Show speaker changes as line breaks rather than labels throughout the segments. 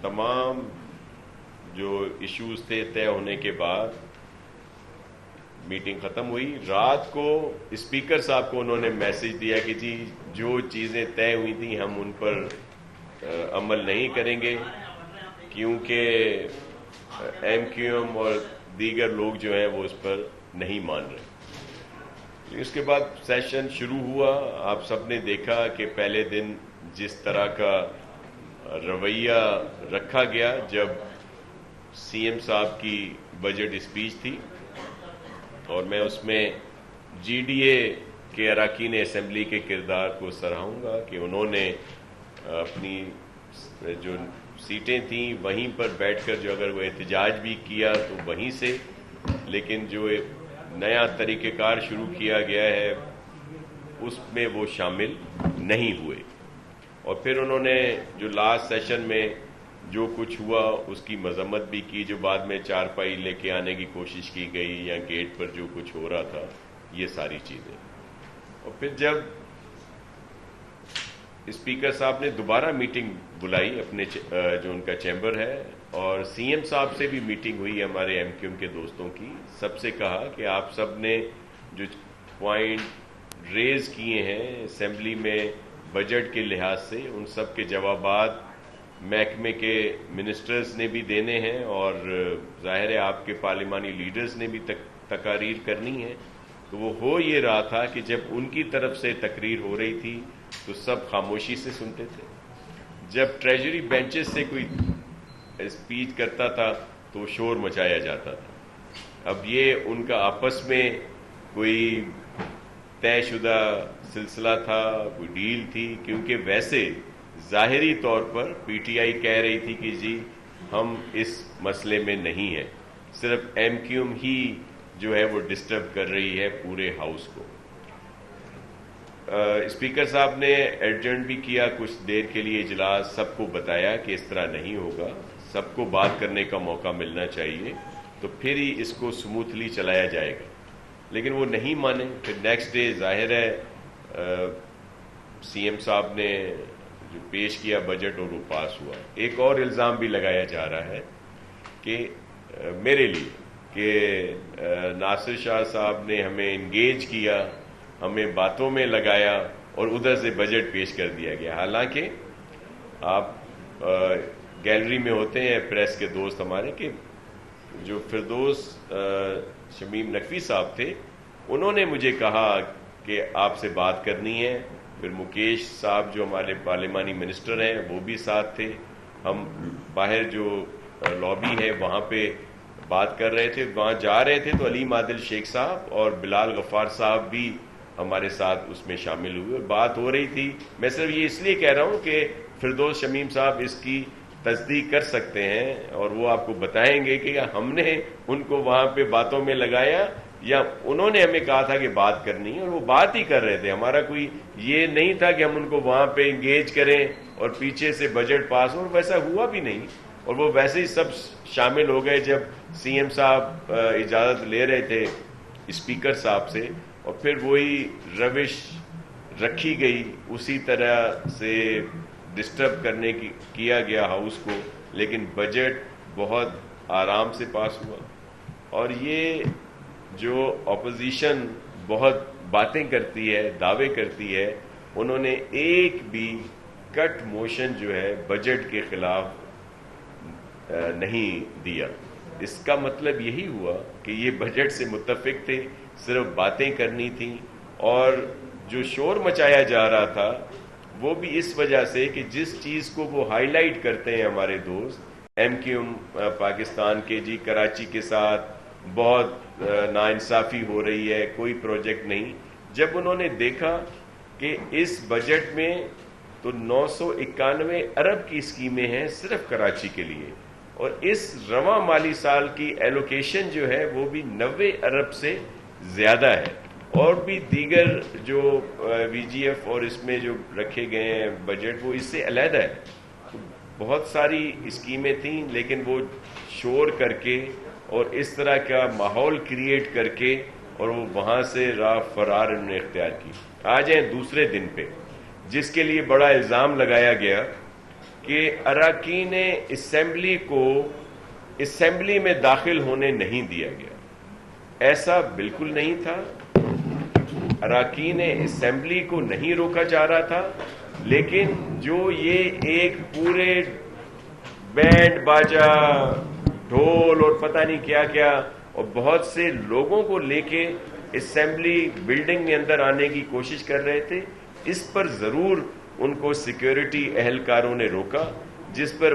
تمام جو ایشوز تھے طے ہونے کے بعد میٹنگ ختم ہوئی. رات کو اسپیکر صاحب کو انہوں نے میسج دیا کہ جی جو چیزیں طے ہوئی تھیں ہم ان پر عمل نہیں کریں گے کیونکہ ایم کیو ایم اور دیگر لوگ جو ہیں وہ اس پر نہیں مان رہے. اس کے بعد سیشن شروع ہوا. آپ سب نے دیکھا کہ پہلے دن جس طرح کا رویہ رکھا گیا جب سی ایم صاحب کی بجٹ اسپیچ تھی، اور میں اس میں جی ڈی اے کے اراکین اسمبلی کے کردار کو سراہوں گا کہ انہوں نے اپنی جو سیٹیں تھیں وہیں پر بیٹھ کر جو اگر وہ احتجاج بھی کیا تو وہیں سے، لیکن جو ایک نیا طریقہ کار شروع کیا گیا ہے اس میں وہ شامل نہیں ہوئے. اور پھر انہوں نے جو لاسٹ سیشن میں جو کچھ ہوا اس کی مذمت بھی کی، جو بعد میں چارپائی لے کے آنے کی کوشش کی گئی یا گیٹ پر جو کچھ ہو رہا تھا یہ ساری چیزیں. اور پھر جب اسپیکر صاحب نے دوبارہ میٹنگ بلائی اپنے جو ان کا چیمبر ہے، اور سی ایم صاحب سے بھی میٹنگ ہوئی ہمارے ایم کیو ایم کے دوستوں کی، سب سے کہا کہ آپ سب نے جو پوائنٹ ریز کیے ہیں اسمبلی میں بجٹ کے لحاظ سے ان سب کے جوابات محکمے کے منسٹرز نے بھی دینے ہیں، اور ظاہر ہے آپ کے پارلیمانی لیڈرز نے بھی تقاریر کرنی ہے. تو وہ ہو یہ رہا تھا کہ جب ان کی طرف سے تقریر ہو رہی تھی تو سب خاموشی سے سنتے تھے، جب ٹریجری بینچز سے کوئی اسپیچ کرتا تھا تو شور مچایا جاتا تھا. اب یہ ان کا آپس میں کوئی طے شدہ سلسلہ تھا، کوئی ڈیل تھی، کیونکہ ویسے ظاہری طور پر پی ٹی آئی کہہ رہی تھی کہ جی ہم اس مسئلے میں نہیں ہیں، صرف ایم کیو ایم ہی جو ہے وہ ڈسٹرب کر رہی ہے پورے ہاؤس کو. اسپیکر صاحب نے ایڈجرن بھی کیا کچھ دیر کے لیے اجلاس، سب کو بتایا کہ اس طرح نہیں ہوگا، سب کو بات کرنے کا موقع ملنا چاہیے، تو پھر ہی اس کو سموتھلی چلایا جائے گا. لیکن وہ نہیں مانے. پھر نیکسٹ ڈے ظاہر ہے سی ایم صاحب نے جو پیش کیا بجٹ اور وہ پاس ہوا. ایک اور الزام بھی لگایا جا رہا ہے کہ میرے لیے کہ ناصر شاہ صاحب نے ہمیں انگیج کیا، ہمیں باتوں میں لگایا اور ادھر سے بجٹ پیش کر دیا گیا. حالانکہ آپ گیلری میں ہوتے ہیں پریس کے دوست ہمارے، کہ جو فردوس شمیم نقوی صاحب تھے انہوں نے مجھے کہا کہ آپ سے بات کرنی ہے. پھر مکیش صاحب جو ہمارے پارلیمانی منسٹر ہیں وہ بھی ساتھ تھے. ہم باہر جو لابی ہے وہاں پہ بات کر رہے تھے، وہاں جا رہے تھے تو علیم عادل شیخ صاحب اور بلال غفار صاحب بھی ہمارے ساتھ اس میں شامل ہوئے. بات ہو رہی تھی. میں صرف یہ اس لیے کہہ رہا ہوں کہ فردوس شمیم صاحب اس کی تصدیق کر سکتے ہیں اور وہ آپ کو بتائیں گے کہ ہم نے ان کو وہاں پہ باتوں میں لگایا یا انہوں نے ہمیں کہا تھا کہ بات کرنی ہے، اور وہ بات ہی کر رہے تھے. ہمارا کوئی یہ نہیں تھا کہ ہم ان کو وہاں پہ انگیج کریں اور پیچھے سے بجٹ پاس ہو، اور ویسا ہوا بھی نہیں. اور وہ ویسے ہی سب شامل ہو گئے جب سی ایم صاحب اجازت لے رہے تھے اسپیکر صاحب سے، اور پھر وہی روش رکھی گئی، اسی طرح سے ڈسٹرب کرنے کی کیا گیا ہاؤس کو. لیکن بجٹ بہت آرام سے پاس ہوا. اور یہ جو اپوزیشن بہت باتیں کرتی ہے، دعوے کرتی ہے، انہوں نے ایک بھی کٹ موشن جو ہے بجٹ کے خلاف نہیں دیا. اس کا مطلب یہی ہوا کہ یہ بجٹ سے متفق تھے، صرف باتیں کرنی تھیں. اور جو شور مچایا جا رہا تھا وہ بھی اس وجہ سے کہ جس چیز کو وہ ہائی لائٹ کرتے ہیں ہمارے دوست ایم کیو ایم پاکستان کے، جی کراچی کے ساتھ بہت ناانصافی ہو رہی ہے، کوئی پروجیکٹ نہیں. جب انہوں نے دیکھا کہ اس بجٹ میں تو 991 ارب کی اسکیمیں ہیں صرف کراچی کے لیے، اور اس رواں مالی سال کی ایلوکیشن جو ہے وہ بھی 90 ارب سے زیادہ ہے، اور بھی دیگر جو وی جی ایف اور اس میں جو رکھے گئے ہیں بجٹ وہ اس سے علیحدہ ہے. بہت ساری اسکیمیں تھیں لیکن وہ شور کر کے اور اس طرح کا ماحول کریٹ کر کے اور وہ وہاں سے راہ فرار انہوں نے اختیار کی. آ جائیں دوسرے دن پہ، جس کے لیے بڑا الزام لگایا گیا کہ اراکین اسمبلی کو اسمبلی میں داخل ہونے نہیں دیا گیا. ایسا بالکل نہیں تھا. اراکین اسمبلی کو نہیں روکا جا رہا تھا، لیکن جو یہ ایک پورے بینڈ باجا ڈھول اور پتہ نہیں کیا کیا اور بہت سے لوگوں کو لے کے اسمبلی بلڈنگ میں اندر آنے کی کوشش کر رہے تھے، اس پر ضرور ان کو سیکیورٹی اہلکاروں نے روکا، جس پر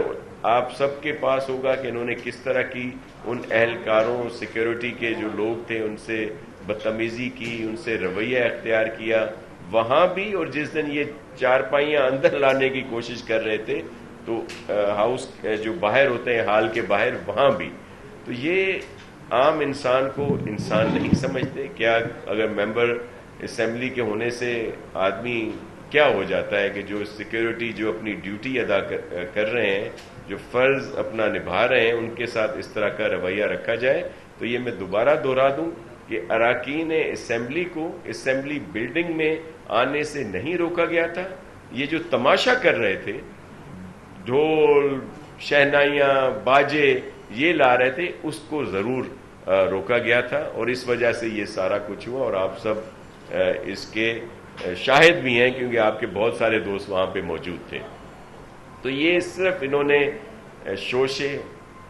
آپ سب کے پاس ہوگا کہ انہوں نے کس طرح کی ان اہلکاروں سیکیورٹی کے جو لوگ تھے ان سے بدتمیزی کی، ان سے رویہ اختیار کیا وہاں بھی. اور جس دن یہ چارپائیاں اندر لانے کی کوشش کر رہے تھے تو ہاؤس جو باہر ہوتے ہیں ہال کے باہر وہاں بھی. تو یہ عام انسان کو انسان نہیں سمجھتے. کیا اگر ممبر اسمبلی کے ہونے سے آدمی کیا ہو جاتا ہے کہ جو سیکیورٹی جو اپنی ڈیوٹی ادا کر رہے ہیں، جو فرض اپنا نبھا رہے ہیں، ان کے ساتھ اس طرح کا رویہ رکھا جائے. تو یہ میں دوبارہ دہرا دوں کہ اراکین اسمبلی کو اسمبلی بلڈنگ میں آنے سے نہیں روکا گیا تھا. یہ جو تماشا کر رہے تھے، ڈھول شہنائیاں باجے یہ لا رہے تھے، اس کو ضرور روکا گیا تھا. اور اس وجہ سے یہ سارا کچھ ہوا، اور آپ سب اس کے شاہد بھی ہیں کیونکہ آپ کے بہت سارے دوست وہاں پہ موجود تھے. تو یہ صرف انہوں نے شوشے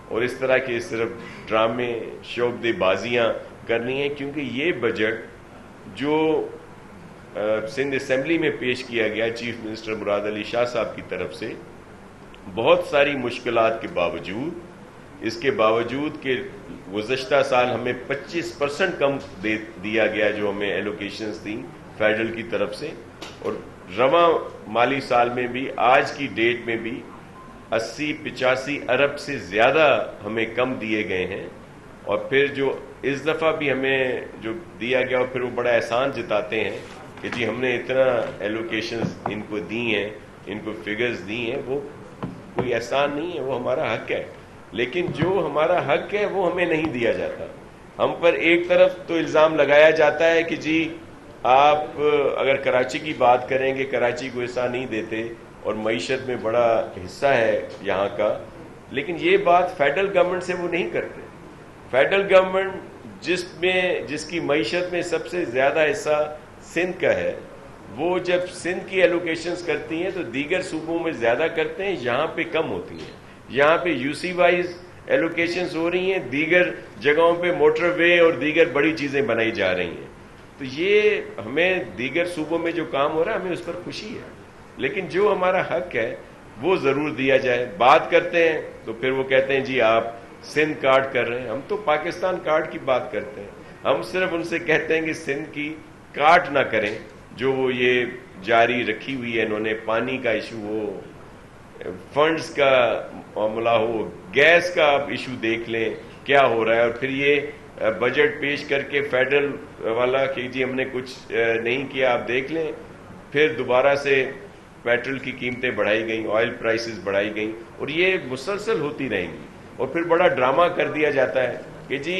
اور اس طرح کے صرف ڈرامے شعبدے بازیاں کرنی ہیں، کیونکہ یہ بجٹ جو سندھ اسمبلی میں پیش کیا گیا چیف منسٹر مراد علی شاہ صاحب کی طرف سے، بہت ساری مشکلات کے باوجود، اس کے باوجود کہ گزشتہ سال ہمیں 25% کم دیا گیا جو ہمیں ایلوکیشنز تھیں فیڈرل کی طرف سے، اور رواں مالی سال میں بھی آج کی ڈیٹ میں بھی 80-85 ارب سے زیادہ ہمیں کم دیے گئے ہیں. اور پھر جو اس دفعہ بھی ہمیں جو دیا گیا اور پھر وہ بڑا احسان جتاتے ہیں کہ جی ہم نے اتنا ایلوکیشنز ان کو دی ہیں، ان کو فگرز دی ہیں. وہ کوئی احسان نہیں ہے، وہ ہمارا حق ہے. لیکن جو ہمارا حق ہے وہ ہمیں نہیں دیا جاتا. ہم پر ایک طرف تو الزام لگایا جاتا ہے کہ جی آپ اگر کراچی کی بات کریں گے کراچی کو حصہ نہیں دیتے اور معیشت میں بڑا حصہ ہے یہاں کا، لیکن یہ بات فیڈرل گورنمنٹ سے وہ نہیں کرتے. فیڈرل گورنمنٹ جس کی معیشت میں سب سے زیادہ حصہ سندھ کا ہے، وہ جب سندھ کی ایلوکیشنز کرتی ہیں تو دیگر صوبوں میں زیادہ کرتے ہیں، یہاں پہ کم ہوتی ہیں. یہاں پہ یو سی وائز ایلوکیشنز ہو رہی ہیں، دیگر جگہوں پہ موٹر وے اور دیگر بڑی چیزیں بنائی جا رہی ہیں. تو یہ ہمیں دیگر صوبوں میں جو کام ہو رہا ہے ہمیں اس پر خوشی ہے، لیکن جو ہمارا حق ہے وہ ضرور دیا جائے. بات کرتے ہیں تو پھر وہ کہتے ہیں جی آپ سندھ کارڈ کر رہے ہیں. ہم تو پاکستان کارڈ کی بات کرتے ہیں. ہم صرف ان سے کہتے ہیں کہ سندھ کی کاٹ نہ کریں جو وہ یہ جاری رکھی ہوئی ہے. انہوں نے پانی کا ایشو ہو، فنڈز کا معاملہ ہو، گیس کا آپ ایشو دیکھ لیں کیا ہو رہا ہے. اور پھر یہ بجٹ پیش کر کے فیڈرل والا کہ جی ہم نے کچھ نہیں کیا، آپ دیکھ لیں. پھر دوبارہ سے پیٹرول کی قیمتیں بڑھائی گئیں، آئل پرائسز بڑھائی گئیں، اور یہ مسلسل ہوتی رہیں گی. اور پھر بڑا ڈرامہ کر دیا جاتا ہے کہ جی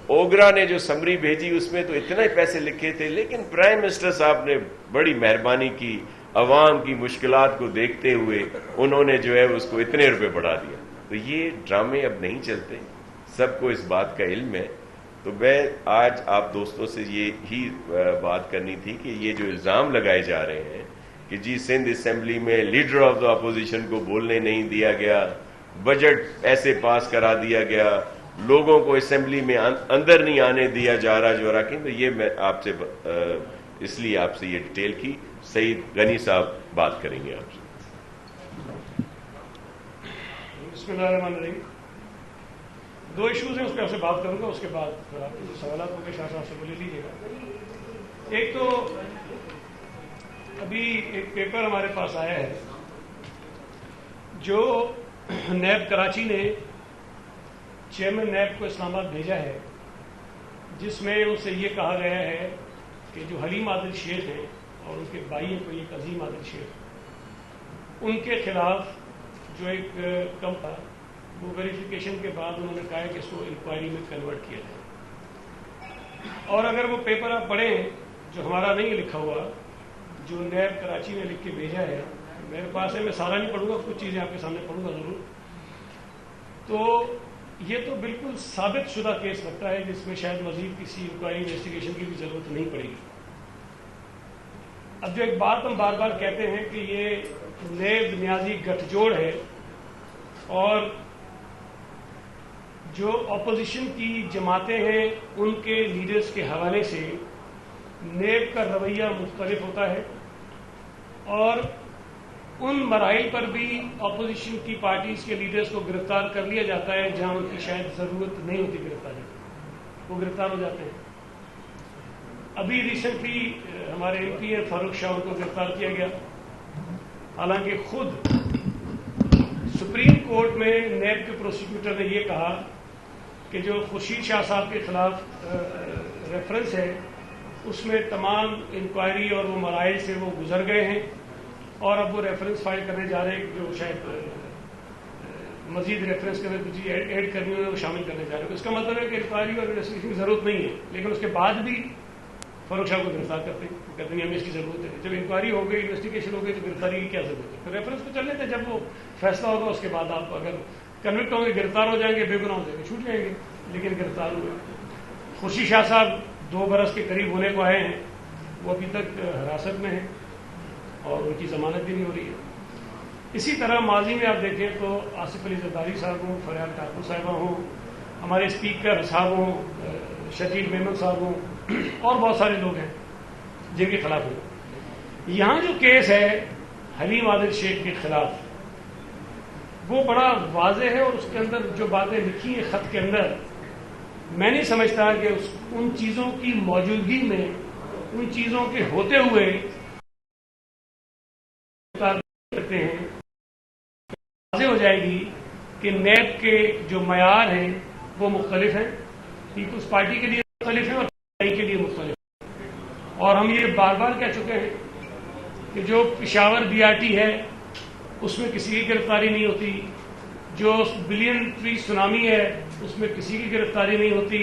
اوگرا نے جو سمری بھیجی اس میں تو اتنے پیسے لکھے تھے، لیکن پرائم منسٹر صاحب نے بڑی مہربانی کی، عوام کی مشکلات کو دیکھتے ہوئے انہوں نے جو ہے اس کو اتنے روپے بڑھا دیا. تو یہ ڈرامے اب نہیں چلتے، سب کو اس بات کا علم ہے. تو میں آج آپ دوستوں سے یہی بات کرنی تھی کہ یہ جو الزام لگائے جا رہے ہیں کہ جی سندھ اسمبلی میں لیڈر آف دا اپوزیشن کو بولنے نہیں دیا گیا، بجٹ ایسے پاس کرا دیا گیا، لوگوں کو اسمبلی میں اندر نہیں آنے دیا جا رہا جو رکھیں. تو یہ میں آپ سے اس لیے آپ سے یہ ڈیٹیل کی. سعید غنی صاحب بات کریں گے آپ سے.
بسم اللہ الرحمن الرحیم. دو ایشوز ہیں، اس پہ آپ سے بات کروں گا، اس کے بعد پھر آپ سوالات ہو کے شاہ صاحب سے بولے لیجیے گا. ایک تو ابھی ایک پیپر ہمارے پاس آیا ہے جو نیب کراچی نے چیئرمین نیب کو اسلام آباد بھیجا ہے، جس میں ان سے یہ کہا گیا ہے کہ جو حلیم عادل شیخ ہیں اور ان کے بھائی ہیں کوئی ایک عظیم عادل شیخ، ان کے خلاف جو ایک کم تھا وہ ویریفیکیشن کے بعد انہوں نے کہا کہ اس کو انکوائری میں کنورٹ کیا جائے. اور اگر وہ پیپر آپ پڑھیں جو ہمارا نہیں لکھا ہوا، جو نیب کراچی نے لکھ کے بھیجا ہے، میرے پاس ہے، میں سارا نہیں پڑھوں گا، کچھ چیزیں آپ کے سامنے پڑھوں گا ضرور. تو یہ تو بالکل ثابت شدہ کیس لگتا ہے جس میں شاید مزید کسی انکوائری انویسٹیگیشن کی بھی ضرورت نہیں پڑے گی. اب جو ایک بات ہم بار بار کہتے ہیں کہ یہ نیب نیازی گٹھ جوڑ ہے، اور جو اپوزیشن کی جماعتیں ہیں ان کے لیڈرز کے حوالے سے نیب کا رویہ مختلف ہوتا ہے، اور ان مراحل پر بھی اپوزیشن کی پارٹیز کے لیڈرز کو گرفتار کر لیا جاتا ہے جہاں ان کی شاید ضرورت نہیں ہوتی گرفتاری، وہ گرفتار ہو جاتے ہیں. ابھی ریسنٹلی ہمارے ایم پی فاروق شاہ کو گرفتار کیا گیا، حالانکہ خود سپریم کورٹ میں نیب کے پروسیکیوٹر نے یہ کہا کہ جو خورشید شاہ صاحب کے خلاف ریفرنس ہے اس میں تمام انکوائری اور وہ مراحل سے وہ گزر گئے ہیں، اور اب وہ ریفرنس فائل کرنے جا رہے ہیں جو شاید مزید ریفرنس کے اندر کچھ ایڈ کرنی ہو وہ شامل کرنے جا رہے ہیں. اس کا مطلب ہے کہ انکوائری اور انویسٹیگیشن کی ضرورت نہیں ہے، لیکن اس کے بعد بھی فاروق شاہ کو گرفتار کرتے ہیں ہمیں اس کی ضرورت ہے. جب انکوائری ہو گئی، انویسٹیگیشن ہو گئی تو گرفتاری کی کیا ضرورت ہے؟ تو ریفرنس کو چل لیتے ہیں، جب وہ فیصلہ ہوگا اس کے بعد آپ اگر کنوکٹ ہوں گے گرفتار ہو جائیں گے، بے گناہ ہو جائیں گے چھوٹ جائیں گے، لیکن گرفتار ہوئے. خورشید شاہ صاحب 2 برس کے قریب ہونے کو آئے ہیں، وہ ابھی تک حراست میں ہیں اور ان کی ضمانت بھی نہیں ہو رہی ہے. اسی طرح ماضی میں آپ دیکھیں تو آصف علی زرداری صاحب ہوں، فریال ٹھاکر صاحبہ ہوں، ہمارے اسپیکر صاحب ہوں، شکیل میمن صاحب ہوں، اور بہت سارے لوگ ہیں جن کے خلاف ہوں. یہاں جو کیس ہے حلیم عادل شیخ کے خلاف وہ بڑا واضح ہے، اور اس کے اندر جو باتیں لکھی ہیں خط کے اندر، میں نہیں سمجھتا کہ ان چیزوں کی موجودگی میں، ان چیزوں کے ہوتے ہوئے کرتے ہیں واضح ہو جائے گی کہ نیب کے جو معیار ہیں وہ مختلف ہیں، پیپلز پارٹی کے لیے مختلف ہیں اور کے لیے مختلف ہیں. اور ہم یہ بار بار کہہ چکے ہیں کہ جو پشاور BRT ہے اس میں کسی کی گرفتاری نہیں ہوتی، جو بلین ٹری سونامی ہے اس میں کسی کی گرفتاری نہیں ہوتی.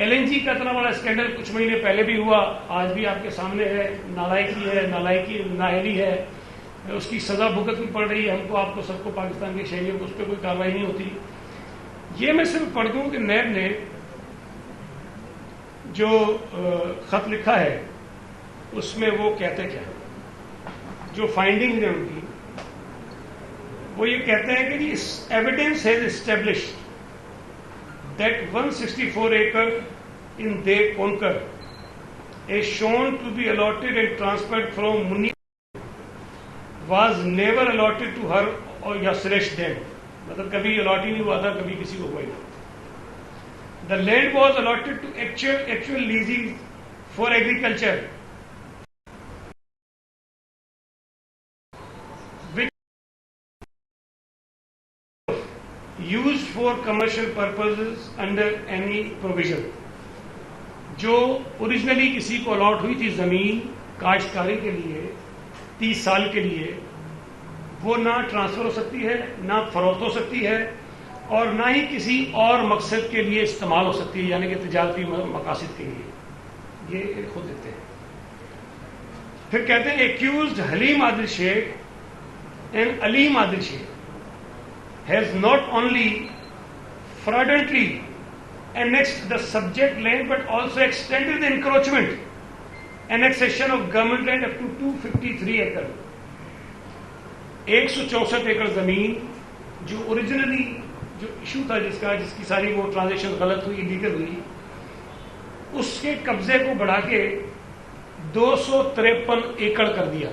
LNG کا اتنا بڑا اسکینڈل کچھ مہینے پہلے بھی ہوا، آج بھی آپ کے سامنے ہے، نالائکی ہے، نااہلی ہے، اس کی سزا بھگتنی پڑ رہی ہے ہم کو، آپ کو، سب کو، پاکستان کے شہریوں کو، اس پہ کوئی کارروائی نہیں ہوتی. یہ میں صرف پڑھ دوں کہ نیب نے جو خط لکھا ہے اس میں وہ کہتے کیا ہیں، جو فائنڈنگ ہیں ان کی، وہ یہ کہتے ہیں کہ evidence has established that 164 acre in De Konkan is shown to be allotted and transferred from Muni was never allotted to her or Yasresh Dam. مطلب کبھی الاٹ ہی نہیں ہوا تھا، کبھی کسی کو ہوا ہی نہیں. The land was allotted to actual leasing for agriculture, used for commercial purposes under any provision. جو اوریجنلی کسی کو الاٹ ہوئی تھی زمین کاشتکاری کے لیے 30 سال کے لیے، وہ نہ ٹرانسفر ہو سکتی ہے، نہ فروخت ہو سکتی ہے، اور نہ ہی کسی اور مقصد کے لیے استعمال ہو سکتی ہے، یعنی کہ تجارتی مقاصد کے لیے. یہ خود دیتے ہیں. پھر کہتے ہیں accused Haleem Adil Sheikh and Aleem Adil Sheikh has not only fraudulently annexed the subject land but also extended the encroachment, annexation of government land up to 253 acre. 164 ایکڑ زمین جو اوریجنلی جو ایشو تھا جس کی ساری وہ ٹرانزیکشن غلط ہوئی، لیگل ہوئی، اس کے قبضے کو بڑھا کے 253 ایکڑ کر دیا.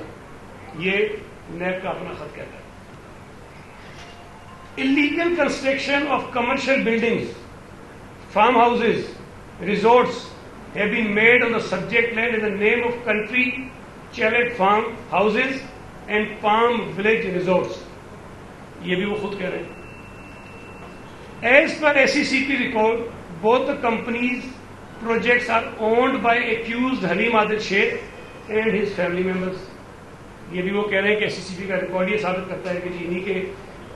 یہ نیب کا اپنا خط کہتا ہے. Illegal construction of commercial buildings, farmhouses, resorts have been made on the subject land in the name of country chalet farm houses and Palm Village resorts. یہ بھی وہ خود کہہ رہے ہیں. As per SCCP record, both the companies' projects are owned by accused Halim Adil Sheikh and his family members. یہ بھی وہ کہہ رہے ہیں کہ SCCP کا ریکارڈ یہ ثابت کرتا ہے کہ انہی کے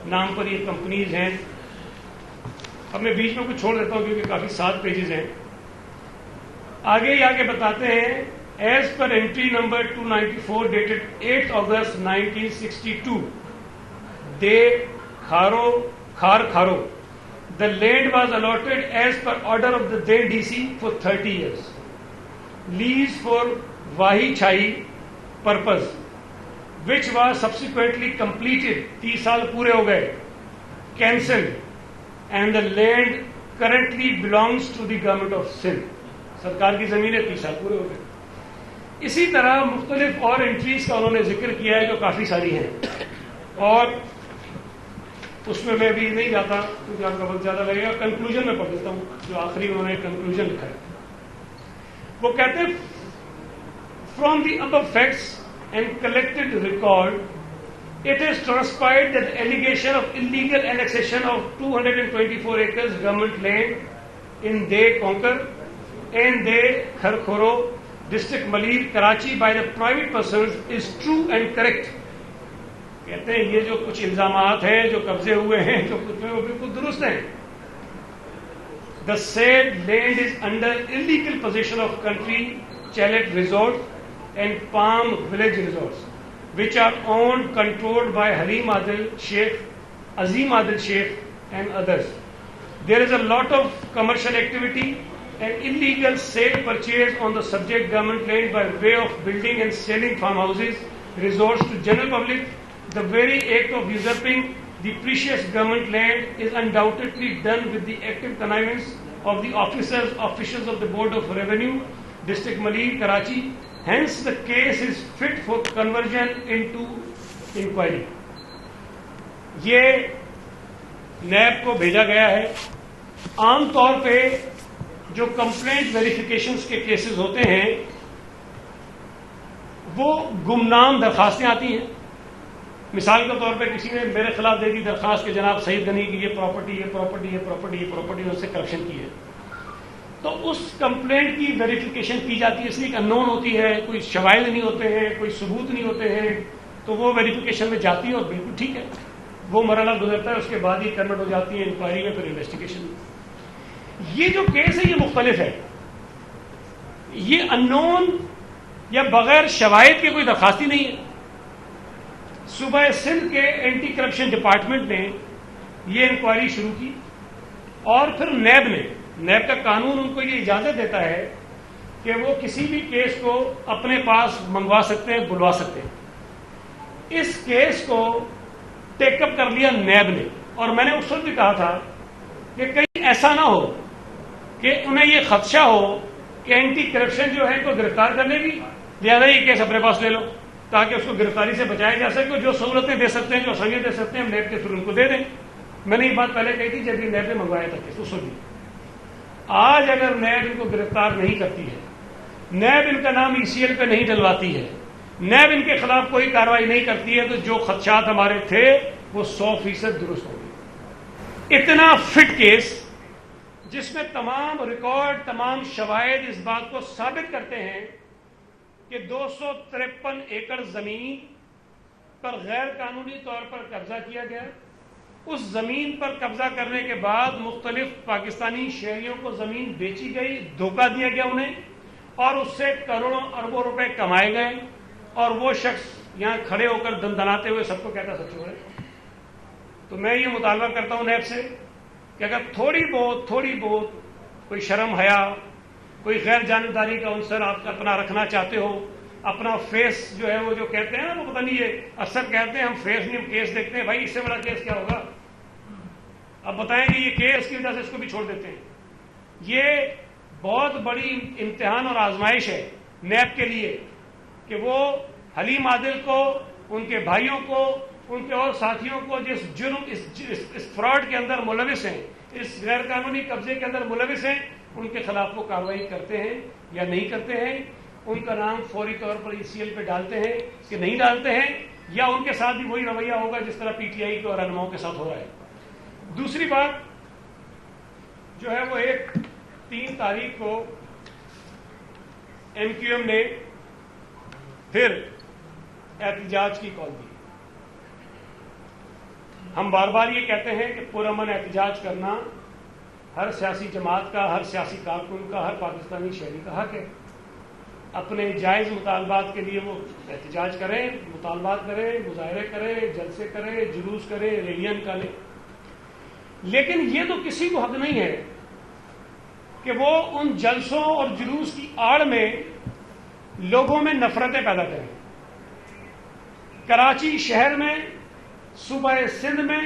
نام پر یہ کمپنیز ہیں. اب میں بیچ میں کچھ چھوڑ دیتا ہوں کیونکہ کافی 7 پیجز ہیں. آگے ہی آگے بتاتے ہیں As per entry number 294 dated 8th August 1962, De Kharo, the land was allotted as per order of the then DC for 30 years. Lease for Wahi Chai purpose, which was subsequently completed, 30 saal pure ho gaye, cancelled, and the land currently belongs to the government of Sindh. سرکار کی زمینیں 30 سال پورے ہو گئے. اسی طرح مختلف اور انٹریز کا انہوں نے ذکر کیا ہے جو کافی ساری ہیں, اور اس میں بھی نہیں جاتا کیونکہ آپ کا وقت زیادہ لگے گا. کنکلوژن میں پڑھ دیتا ہوں جو آخری انہوں نے کنکلوژن لکھا ہے. وہ کہتے ہیں from the above facts and collected record it has transpired that the allegation of illegal annexation of 224 acres government land in De Konkan and De Kharkhoro, district Malir, Karachi by the private persons is true and correct. کہتے ہیں یہ جو کچھ الزامات ہیں جو قبضے ہوئے ہیں جو کچھ ہیں وہ بالکل درست ہیں. The said land is under illegal possession of country chalet resort and Palm Village resorts, which are owned, controlled by Halim Adil Sheikh, Azim Adil Sheikh and others. There is a lot of commercial activity and illegal sale purchase on the subject government land by way of building and selling farmhouses, resorts to general public. The very act of usurping the precious government land is undoubtedly done with the active connivance of the officials of the Board of Revenue, District Malir, Karachi. Hence the case is fit for conversion into inquiry. یہ NAB کو بھیجا گیا ہے. عام طور پہ جو complaint verifications کے کیسز ہوتے ہیں وہ گمنام درخواستیں آتی ہیں. مثال کے طور پہ کسی نے میرے خلاف دے دی درخواست کہ جناب سعید غنی کی یہ پراپرٹی ان سے کرپشن کی ہے, تو اس کمپلینٹ کی ویریفیکیشن کی جاتی ہے. اس لیے ان نون ہوتی ہے, کوئی شواہد نہیں ہوتے ہیں, کوئی ثبوت نہیں ہوتے ہیں, تو وہ ویریفیکیشن میں جاتی ہے اور بالکل ٹھیک ہے, وہ مرحلہ گزرتا ہے, اس کے بعد ہی کنورٹ ہو جاتی ہے انکوائری میں, پھر انویسٹیگیشن. یہ جو کیس ہے یہ مختلف ہے. یہ ان نون یا بغیر شواہد کے کوئی درخواست ہی نہیں ہے. صوبہ سندھ کے اینٹی کرپشن ڈپارٹمنٹ نے یہ انکوائری شروع کی, اور پھر نیب کا قانون ان کو یہ اجازت دیتا ہے کہ وہ کسی بھی کیس کو اپنے پاس منگوا سکتے ہیں, بلوا سکتے ہیں. اس کیس کو ٹیک اپ کر لیا نیب نے, اور میں نے اس وقت بھی کہا تھا کہ کہیں ایسا نہ ہو کہ انہیں یہ خدشہ ہو کہ اینٹی کرپشن جو ہے کو گرفتار کر لے گی, لہٰذا یہ کیس اپنے پاس لے لو تاکہ اس کو گرفتاری سے بچایا جا سکے. جو سہولتیں دے سکتے ہیں, جو آسانیاں دے سکتے ہیں, ہم نیب کے تھرو ان کو دے دیں. میں نے یہ بات پہلے کہی تھی جب یہ نیب نے منگوایا تھا کیس, اس وقت بھی. آج اگر نیب ان کو گرفتار نہیں کرتی ہے, نیب ان کا نام ECL پہ نہیں ڈلواتی ہے, نیب ان کے خلاف کوئی کارروائی نہیں کرتی ہے, تو جو خدشات ہمارے تھے وہ 100% درست ہوں گے. اتنا فٹ کیس جس میں تمام ریکارڈ, تمام شواہد اس بات کو ثابت کرتے ہیں کہ 253 ایکڑ زمین پر غیر قانونی طور پر قبضہ کیا گیا. اس زمین پر قبضہ کرنے کے بعد مختلف پاکستانی شہریوں کو زمین بیچی گئی, دھوکہ دیا گیا انہیں, اور اس سے کروڑوں اربوں روپے کمائے گئے, اور وہ شخص یہاں کھڑے ہو کر دندناتے ہوئے سب کو کہتا سچ ہے. تو میں یہ مطالبہ کرتا ہوں نیب سے کہ اگر تھوڑی بہت کوئی شرم حیا, کوئی غیر جانبداری کا عنصر آپ اپنا رکھنا چاہتے ہو, اپنا فیس جو ہے وہ جو کہتے ہیں نا, وہ پتہ نہیں یہ اکثر کہتے ہیں ہم فیس نہیں, ہم کیس دیکھتے ہیں. بھائی اس سے بڑا کیس کیا ہوگا؟ اب بتائیں کہ یہ کیس کی وجہ سے اس کو بھی چھوڑ دیتے ہیں. یہ بہت بڑی امتحان اور آزمائش ہے نیب کے لیے کہ وہ حلیم عادل کو, ان کے بھائیوں کو, ان کے اور ساتھیوں کو جس جرم, اس فراڈ کے اندر ملوث ہیں, اس غیر قانونی قبضے کے اندر ملوث ہیں, ان کے خلاف وہ کارروائی کرتے ہیں یا نہیں کرتے ہیں. ان کا نام فوری طور پر ECL پہ ڈالتے ہیں کہ نہیں ڈالتے ہیں, یا ان کے ساتھ بھی وہی رویہ ہوگا جس طرح PTI کے اور رہنماؤں کے ساتھ ہو رہا ہے. دوسری بات جو ہے وہ 3 تاریخ کو MQM نے پھر احتجاج کی کال دی. ہم بار بار یہ کہتے ہیں کہ پرامن احتجاج کرنا ہر سیاسی جماعت کا, ہر سیاسی کارکن کا, ہر پاکستانی شہری کا حق ہے. اپنے جائز مطالبات کے لیے وہ احتجاج کریں، مطالبات کریں، مظاہرے کریں، جلسے کریں، جلوس کریں، ریلیاں نکالیں، لیکن یہ تو کسی کو حق نہیں ہے کہ وہ ان جلسوں اور جلوس کی آڑ میں لوگوں میں نفرتیں پیدا کریں۔ کراچی شہر میں، صوبہ سندھ میں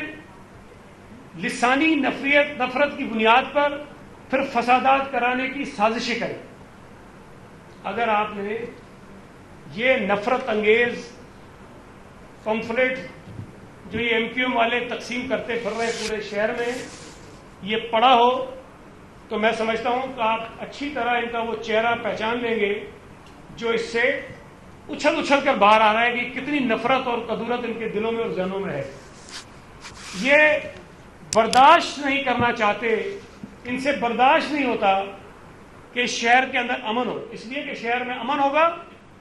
لسانی نفرت کی بنیاد پر پھر فسادات کرانے کی سازشیں کریں۔ اگر آپ نے یہ نفرت انگیز پمفلٹ جو یہ MQM والے تقسیم کرتے پھر رہے ہیں پورے شہر میں، یہ پڑھا ہو تو میں سمجھتا ہوں کہ آپ اچھی طرح ان کا وہ چہرہ پہچان لیں گے جو اس سے اچھل کر باہر آ رہا ہے کہ کتنی نفرت اور کدورت ان کے دلوں میں اور ذہنوں میں ہے۔ یہ برداشت نہیں کرنا چاہتے، ان سے برداشت نہیں ہوتا کہ شہر کے اندر امن ہو، اس لیے کہ شہر میں امن ہوگا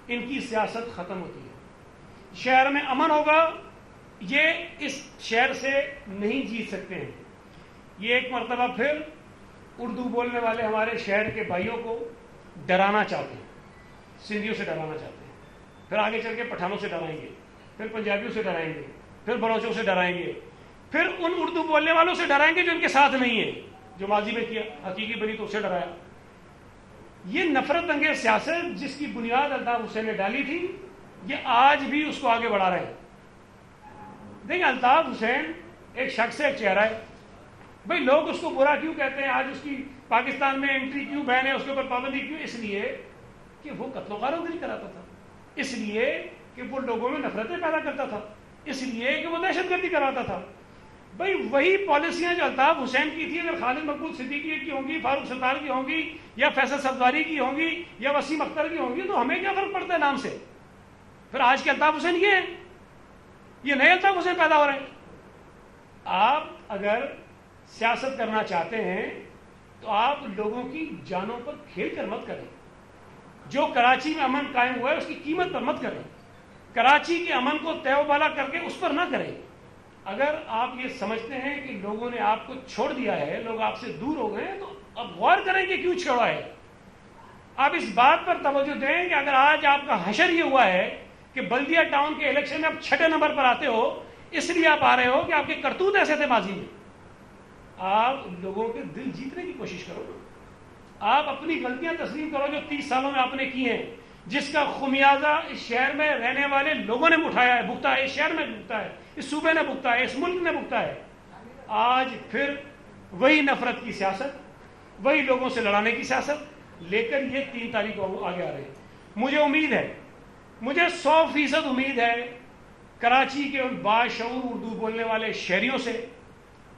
ان کی سیاست ختم ہوتی ہے۔ شہر میں امن ہوگا، یہ اس شہر سے نہیں جیت سکتے ہیں۔ یہ ایک مرتبہ پھر اردو بولنے والے ہمارے شہر کے بھائیوں کو ڈرانا چاہتے ہیں، سندھیوں سے ڈرانا چاہتے ہیں، پھر آگے چل کے پٹھانوں سے ڈرائیں گے، پھر پنجابیوں سے ڈرائیں گے، پھر بلوچوں سے ڈرائیں گے، پھر ان اردو بولنے والوں سے ڈرائیں گے جو ان کے ساتھ نہیں ہیں، جو ماضی میں کیا حقیقی بنی تو اسے ڈرایا۔ یہ نفرت انگیز سیاست جس کی بنیاد الطاف حسین نے ڈالی تھی، یہ آج بھی اس کو آگے بڑھا رہے ہیں۔ دیکھیں، الطاف حسین ایک شخص ہے، ایک چہرہ ہے، بھائی لوگ اس کو برا کیوں کہتے ہیں؟ آج اس کی پاکستان میں انٹری کیوں بین ہے، اس کے اوپر پابندی کیوں؟ اس لیے کہ وہ قتل و غارت نہیں کراتا تھا، اس لیے کہ وہ لوگوں میں نفرتیں پیدا کرتا تھا، اس لیے کہ وہ دہشت گردی کراتا تھا۔ بھائی وہی پالیسیاں جو الطاف حسین کی تھی اگر خالد مقبول صدیقی کی ہوں گی، فاروق ستار کی ہوں گی، یا فیصل صفداری کی ہوں گی، یا وسیم اختر کی ہوں گی، تو ہمیں کیا فرق پڑتا ہے نام سے؟ پھر آج کے الطاف حسین یہ ہیں، یہ نئے الطاف حسین پیدا ہو رہے ہیں۔ آپ اگر سیاست کرنا چاہتے ہیں تو آپ لوگوں کی جانوں پر کھیل کر مت کریں۔ جو کراچی میں امن قائم ہوا ہے اس کی قیمت پر مت کریں، کراچی کے امن کو تہ و بالا کر کے اس پر نہ کریں۔ اگر آپ یہ سمجھتے ہیں کہ لوگوں نے آپ کو چھوڑ دیا ہے، لوگ آپ سے دور ہو گئے ہیں، تو اب غور کریں کہ کیوں چھوڑا ہے۔ آپ اس بات پر توجہ دیں کہ اگر آج آپ کا حشر یہ ہوا ہے کہ بلدیہ ٹاؤن کے الیکشن میں آپ 6 نمبر پر آتے ہو، اس لیے آپ آ رہے ہو کہ آپ کے کرتوت ایسے تھے ماضی میں۔ آپ لوگوں کے دل جیتنے کی کوشش کرو، آپ اپنی غلطیاں تسلیم کرو جو 30 سالوں میں آپ نے کی ہیں، جس کا خمیازہ اس شہر میں رہنے والے لوگوں نے اٹھایا ہے، بھگتا ہے، اس شہر میں بھگتا ہے، اس صوبے نے بھگتا ہے، اس ملک نے بھگتا ہے۔ آج پھر وہی نفرت کی سیاست، وہی لوگوں سے لڑانے کی سیاست لے کر یہ 3 تاریخ کو آگے آ رہے ہیں۔ مجھے امید ہے، مجھے 100% امید ہے کراچی کے ان باشعور اردو بولنے والے شہریوں سے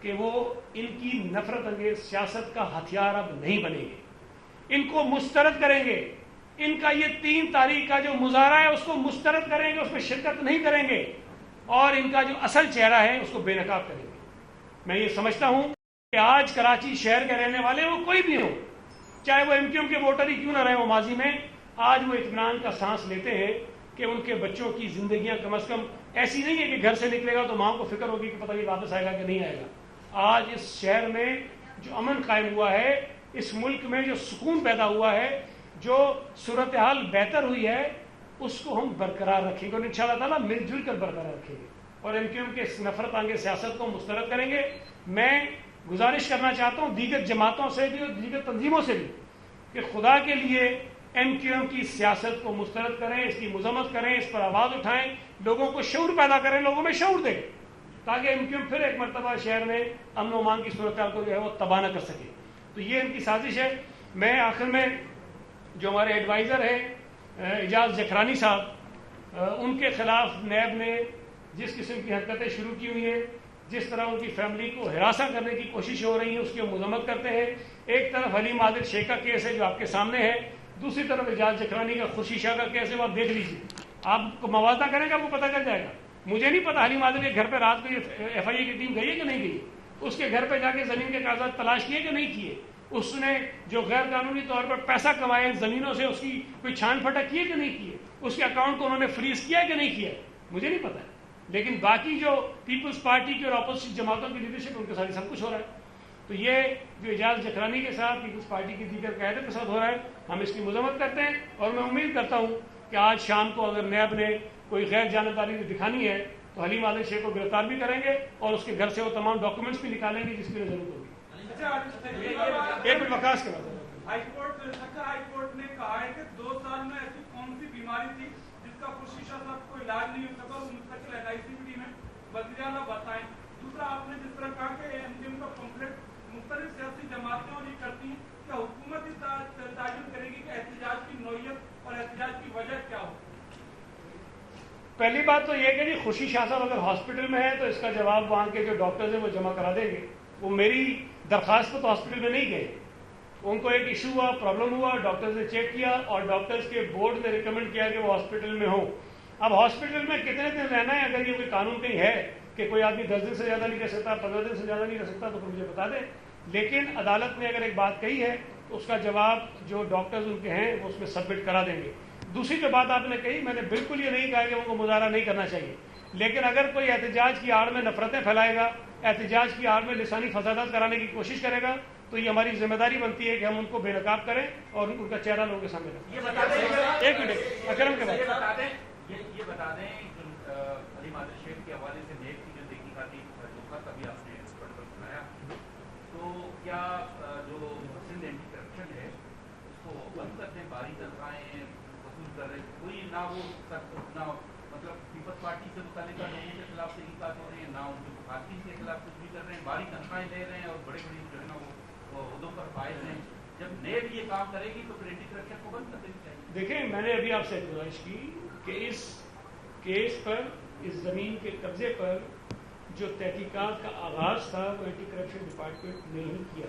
کہ وہ ان کی نفرت انگیز سیاست کا ہتھیار اب نہیں بنیں گے، ان کو مسترد کریں گے، ان کا یہ 3 تاریخ کا جو مظاہرہ ہے اس کو مسترد کریں گے، اس میں شرکت نہیں کریں گے، اور ان کا جو اصل چہرہ ہے اس کو بے نقاب کریں گے۔ میں یہ سمجھتا ہوں کہ آج کراچی شہر کے رہنے والے وہ کوئی بھی ہوں، چاہے وہ MQM کے ووٹر ہی کیوں نہ رہے ہوں ماضی میں، آج وہ اطمینان کا سانس لیتے ہیں کہ ان کے بچوں کی زندگیاں کم از کم ایسی نہیں ہے کہ گھر سے نکلے گا تو ماں کو فکر ہوگی کہ پتہ نہیں واپس آئے گا کہ نہیں آئے گا۔ آج اس شہر میں جو امن قائم ہوا ہے، اس ملک میں جو سکون پیدا ہوا ہے، جو صورتحال بہتر ہوئی ہے، اس کو ہم برقرار رکھیں گے اور انشاءاللہ تعالیٰ مل جل کر برقرار رکھیں گے اور MQM کے اس نفرت انگیز سیاست کو مسترد کریں گے۔ میں گزارش کرنا چاہتا ہوں دیگر جماعتوں سے بھی اور دیگر تنظیموں سے بھی کہ خدا کے لیے MQM کی سیاست کو مسترد کریں، اس کی مذمت کریں، اس پر آواز اٹھائیں، لوگوں کو شعور پیدا کریں، لوگوں میں شعور دیں تاکہ MQM پھر ایک مرتبہ شہر میں امن و امان کی صورتحال کو جو ہے وہ تباہ نہ کر سکے۔ تو یہ ان کی سازش ہے۔ میں آخر میں جو ہمارے ایڈوائزر ہیں اعجاز جکھرانی صاحب، ان کے خلاف نیب نے جس قسم کی حرکتیں شروع کی ہوئی ہیں، جس طرح ان کی فیملی کو ہراساں کرنے کی کوشش ہو رہی ہے، اس کی مذمت کرتے ہیں۔ ایک طرف حلیم عادل شیخ کا کیس ہے جو آپ کے سامنے ہے، دوسری طرف اعجاز جکھرانی کا خورشید شاہ کا کیس ہے، وہ آپ دیکھ لیجیے، آپ کو موازنہ کریں گے آپ کو پتہ چل جائے گا۔ مجھے نہیں پتا حلیم عادل کے گھر پہ رات کو FIA کی ٹیم گئی ہے کہ نہیں گئی، اس کے گھر پہ جا کے زمین کے کاغذات تلاش کیے کہ نہیں کیے، اس نے جو غیر قانونی طور پر پیسہ کمائے زمینوں سے اس کی کوئی چھان پھٹک کیے کہ نہیں کیے، اس کے اکاؤنٹ کو انہوں نے فریز کیا کہ نہیں کیا، مجھے نہیں پتا۔ لیکن باقی جو پیپلز پارٹی کی اور اپوزیشن جماعتوں کی لیڈرشپ ان کے ساتھ سب کچھ ہو رہا ہے۔ تو یہ جو اعجاز جکرانی کے ساتھ پیپلز پارٹی کی دیگر قیادت کے ساتھ ہو رہا ہے، ہم اس کی مذمت کرتے ہیں، اور میں امید کرتا ہوں کہ آج شام کو اگر نیب نے کوئی غیر جانبداری دکھانی ہے تو حلیم عادل شیخ کو گرفتار بھی کریں گے اور اس کے گھر سے وہ تمام ڈاکومنٹس بھی نکالیں گے جس کی ضرورت ہوگی۔ ایک منٹ وقاص کے بعد
ہائی کورٹ نے کہا ہے کہ 2 سال میں ایسی کون سی بیماری تھی جس کا خورشید شاہ صاحب کو علاج نہیں ہو سکا، وہ مستقل LIC کی ٹیم ہے، وزیر اعلیٰ بتائیں۔ دوسرا، آپ نے جس طرح کہا کہ MGM کا پمفلٹ مختلف سیاسی جماعتیں اور یہ کرتی ہیں، کیا حکومت اس تعین کرے گی کہ احتجاج کی نوعیت اور احتجاج کی وجہ کیا ہو؟
پہلی بات تو یہ کہ جی خورشید شاہ صاحب اگر ہاسپٹل میں ہے تو اس کا جواب وہاں کے جو ڈاکٹرز ہیں وہ جمع کرا دیں گے۔ وہ میری درخواست پر تو ہاسپٹل میں نہیں گئے، ان کو ایک ایشو ہوا، پرابلم ہوا، ڈاکٹرز نے چیک کیا اور ڈاکٹرز کے بورڈ نے ریکمینڈ کیا کہ وہ ہاسپٹل میں ہوں۔ اب ہاسپٹل میں کتنے دن رہنا ہے، اگر یہ کوئی قانون کہیں ہے کہ کوئی آدمی 10 دن سے زیادہ نہیں رہ سکتا، 15 دن سے زیادہ نہیں رہ سکتا، تو پھر مجھے بتا دیں۔ لیکن عدالت نے اگر ایک بات کہی ہے تو اس کا جواب جو ڈاکٹرز ان کے ہیں وہ اس میں سبمٹ کرا دیں گے۔ دوسری جو بات آپ نے کہی، میں نے بالکل یہ نہیں کہا کہ ان کو مظاہرہ نہیں کرنا چاہیے، لیکن اگر کوئی احتجاج کی آڑ میں نفرتیں پھیلائے گا، احتجاج کی آڑ میں لسانی فسادات کرانے کی کوشش کرے گا، تو یہ ہماری ذمہ داری بنتی ہے کہ ہم ان کو بے نقاب کریں اور ان کا چہرہ لوگوں کے سامنے رکھیں۔ ایک منٹ اکرم کے بعد
یہ بتا دیں حلیم عادل شیخ کے حوالے سے نیب کی جو تحقیقاتی خط ابھی آپ نے پڑھ کر سنایا، تو کیا جو سندھ اینٹی کرپشن ہے اس کو بند کر دیں؟ باری تنخواہیں وصول کر رہے ہیں، کوئی نہ وہ نہ مطلب پیپلز پارٹی سے متعلقہ لوگوں کے خلاف تحقیقات ہو رہی ہیں، نہ ان کے مخالفین کے خلاف کچھ بھی کر رہے ہیں، باری تنخواہیں لے رہے ہیں اور بڑے بڑی جو ہے نا وہ عہدوں پر فائز ہیں۔ جب نیب یہ کام کرے گی تو پھر اینٹی کرپشن کو بند کر دینی چاہیے۔
دیکھیں، میں نے ابھی آپ سے گزارش کی کہ اس کیس پر، اس زمین کے قبضے پر جو تحقیقات کا آغاز تھا وہ اینٹی کرپشن ڈپارٹمنٹ نے ہی کیا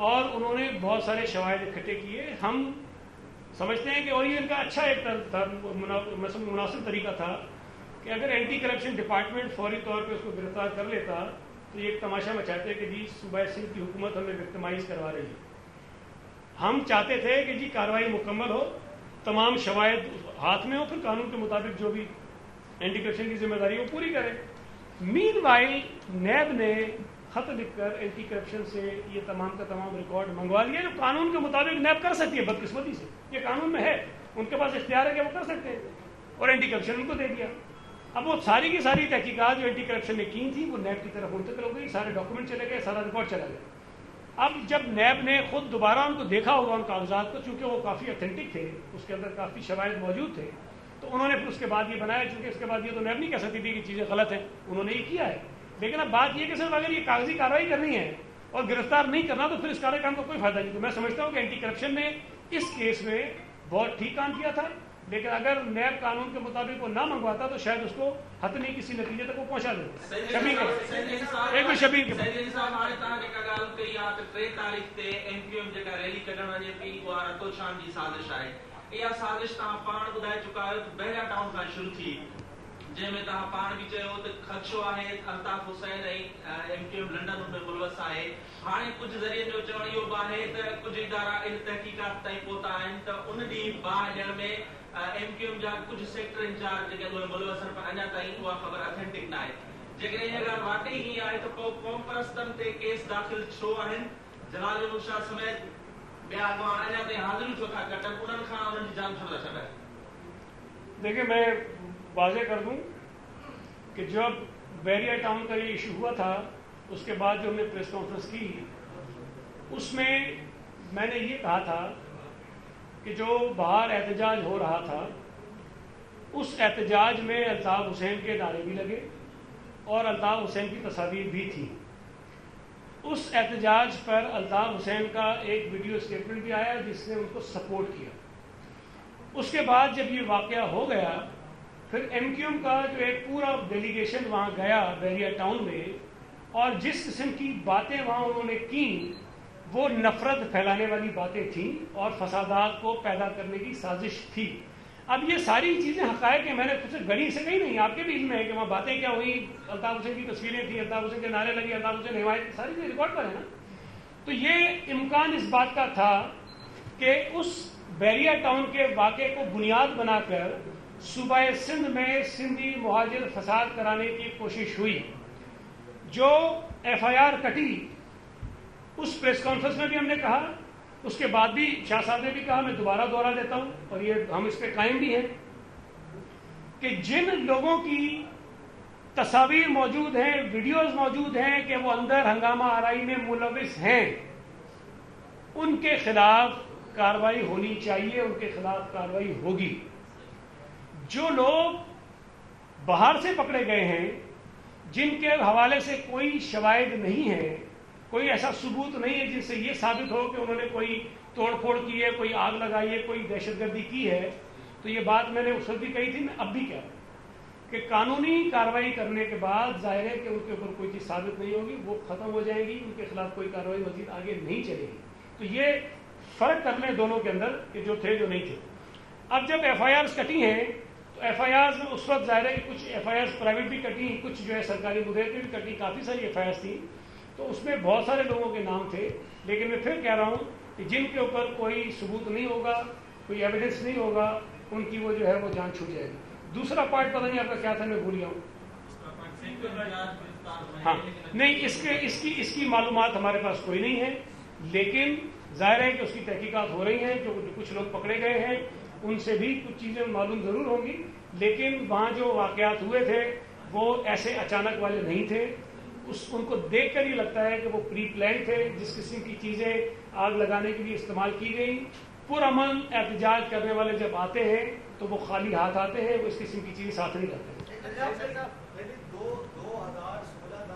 اور انہوں نے بہت سارے شواہد اکٹھے کیے۔ ہم سمجھتے ہیں کہ اور یہ ان کا اچھا ایک مناسب طریقہ تھا کہ اگر اینٹی کرپشن ڈپارٹمنٹ فوری طور پہ اس کو گرفتار کر لیتا تو یہ ایک تماشا مچاتے کہ جی صوبہ سندھ کی حکومت ہمیں وکٹمائز کروا رہی ہے۔ ہم چاہتے تھے کہ جی کارروائی مکمل ہو، تمام شواہد ہاتھ میں ہو، پھر قانون کے مطابق جو بھی اینٹی کرپشن کی ذمہ داری ہے وہ پوری کرے۔ مین وائل نیب نے خط لکھ کر اینٹی کرپشن سے یہ تمام کا تمام ریکارڈ منگوا لیا جو قانون کے مطابق نیب کر سکتی ہے، بدقسمتی سے یہ قانون میں ہے، ان کے پاس اختیار ہے کہ وہ کر سکتے ہیں، اور اینٹی کرپشن ان کو دے دیا۔ اب وہ ساری کی ساری تحقیقات جو اینٹی کرپشن نے کی تھی وہ نیب کی طرف منتقل ہو گئی، سارے ڈاکومنٹ چلے گئے، سارا ریکارڈ چلا گیا۔ اب جب نیب نے خود دوبارہ ان کو دیکھا ہوگا ان کاغذات کو، چونکہ وہ کافی اتھینٹک تھے، اس کے اندر کافی شواہد موجود تھے، تو انہوں نے پھر اس کے بعد یہ بنایا، چونکہ اس کے بعد یہ تو نیب نہیں کہہ سکتی تھی کہ چیزیں غلط ہیں، انہوں نے یہ کیا ہے۔ لیکن اب بات یہ کہ صرف اگر یہ کاغذی کارروائی کرنی ہے اور گرفتار نہیں کرنا تو پھر اس کارے کام کا کوئی فائدہ نہیں۔ تو میں سمجھتا ہوں کہ اینٹی کرپشن نے اس کیس میں بہت ٹھیک کام کیا تھا، لیکن اگر نیب قانون کے مطابق وہ نہ منگواتا تو شاید اس کو حتمی کسی نتیجے تک وہ پہنچا دے۔ شبیر ایک بھی شبیر کے
یہ سازش پان بدائے چکا ہے تو بہریا ٹاؤن کا شروع تھی، جن میں پان بھی چاہو تو خدشو ہے الطاف حسین MQM لنڈن میں ملوث ہے۔ ہاں کچھ ذریعے جو چوڑی ہو ہے تو کچھ ادارہ ان تحقیقات تائیں پہتا ہیں تو ان ڈی باہر میں MQM جا کچھ سیکٹر انچارج جگہ ملوث پر انا تائیں وہ خبر اتھینٹک نہ ہے۔ جگہ یہ اگر واقعی ہی آئے تو قوم پرستن تے کیس داخل چھو ہیں، جلال شاہ سمیت
دیکھیں میں واضح کر دوں کہ جب بیریا ٹاؤن کا یہ ایشو ہوا تھا اس کے بعد جو ہم نے پریس کانفرنس کی اس میں میں نے یہ کہا تھا کہ جو باہر احتجاج ہو رہا تھا اس احتجاج میں الطاف حسین کے نعرے بھی لگے اور الطاف حسین کی تصاویر بھی تھی۔ اس احتجاج پر الطاف حسین کا ایک ویڈیو اسٹیٹمنٹ بھی آیا جس نے ان کو سپورٹ کیا۔ اس کے بعد جب یہ واقعہ ہو گیا پھر MQM کا جو ایک پورا ڈیلیگیشن وہاں گیا بیریا ٹاؤن میں، اور جس قسم کی باتیں وہاں انہوں نے کی وہ نفرت پھیلانے والی باتیں تھیں اور فسادات کو پیدا کرنے کی سازش تھی۔ اب یہ ساری چیزیں حقائق ہیں، میں نے کچھ گڑی سے کہیں نہیں، آپ کے بھی علم ہے کہ وہاں باتیں کیا ہوئی، الطاف حسین کی تصویریں تھیں، الطاف حسین کے نعرے لگے، الطاف حسین حمایت، ساری چیزیں ریکارڈ پر ہے نا۔ تو یہ امکان اس بات کا تھا کہ اس بیریا ٹاؤن کے واقعے کو بنیاد بنا کر صوبہ سندھ میں سندھی مہاجر فساد کرانے کی کوشش ہوئی۔ جو FIR کٹی اس پریس کانفرنس میں بھی ہم نے کہا، اس کے بعد بھی شاہ صاحب نے بھی کہا، میں دوبارہ دوہرا دیتا ہوں اور یہ ہم اس پہ قائم بھی ہیں کہ جن لوگوں کی تصاویر موجود ہیں، ویڈیوز موجود ہیں کہ وہ اندر ہنگامہ آرائی میں ملوث ہیں، ان کے خلاف کارروائی ہونی چاہیے، ان کے خلاف کارروائی ہوگی۔ جو لوگ باہر سے پکڑے گئے ہیں، جن کے حوالے سے کوئی شواہد نہیں ہے، کوئی ایسا ثبوت نہیں ہے جن سے یہ ثابت ہو کہ انہوں نے کوئی توڑ پھوڑ کی ہے، کوئی آگ لگائی ہے، کوئی دہشت گردی کی ہے، تو یہ بات میں نے اس وقت بھی کہی تھی، میں اب بھی کہہ رہا ہوں کہ قانونی کارروائی کرنے کے بعد ظاہر ہے کہ ان کے اوپر کوئی چیز ثابت نہیں ہوگی، وہ ختم ہو جائے گی، ان کے خلاف کوئی کارروائی مزید آگے نہیں چلے گی۔ تو یہ فرق کر لیں دونوں کے اندر کہ جو تھے جو نہیں تھے۔ اب جب ایف آئی آرز کٹی ہیں تو ایف آئی آرز میں اس وقت ظاہر ہے کہ کچھ ایف آئی آرز پرائیویٹ بھی کٹی، کچھ جو ہے سرکاری مدیر پہ بھی کٹی، کافی ساری ایف آئی آرز تھیں، تو اس میں بہت سارے لوگوں کے نام تھے، لیکن میں پھر کہہ رہا ہوں کہ جن کے اوپر کوئی ثبوت نہیں ہوگا، کوئی ایویڈنس نہیں ہوگا، ان کی وہ جو ہے وہ جان چھوٹ جائے گی۔ دوسرا پارٹ پتہ نہیں آپ کا کیا تھا، میں بھول گیا ہوں۔ ہاں نہیں، اس کی معلومات ہمارے پاس کوئی نہیں ہے، لیکن ظاہر ہے کہ اس کی تحقیقات ہو رہی ہیں، جو کچھ لوگ پکڑے گئے ہیں ان سے بھی کچھ چیزیں معلوم ضرور ہوں گی، لیکن وہاں جو واقعات ہوئے تھے وہ ایسے اچانک والے نہیں تھے، ان کو دیکھ کر ہی لگتا ہے کہ وہ پری پلان تھے، جس قسم کی چیزیں آگ لگانے کے لیے استعمال کی گئی۔ پرامن احتجاج کرنے والے جب آتے ہیں تو وہ خالی ہاتھ آتے ہیں، وہ اس قسم کی چیزیں ساتھ نہیں لاتے ہیں۔
2016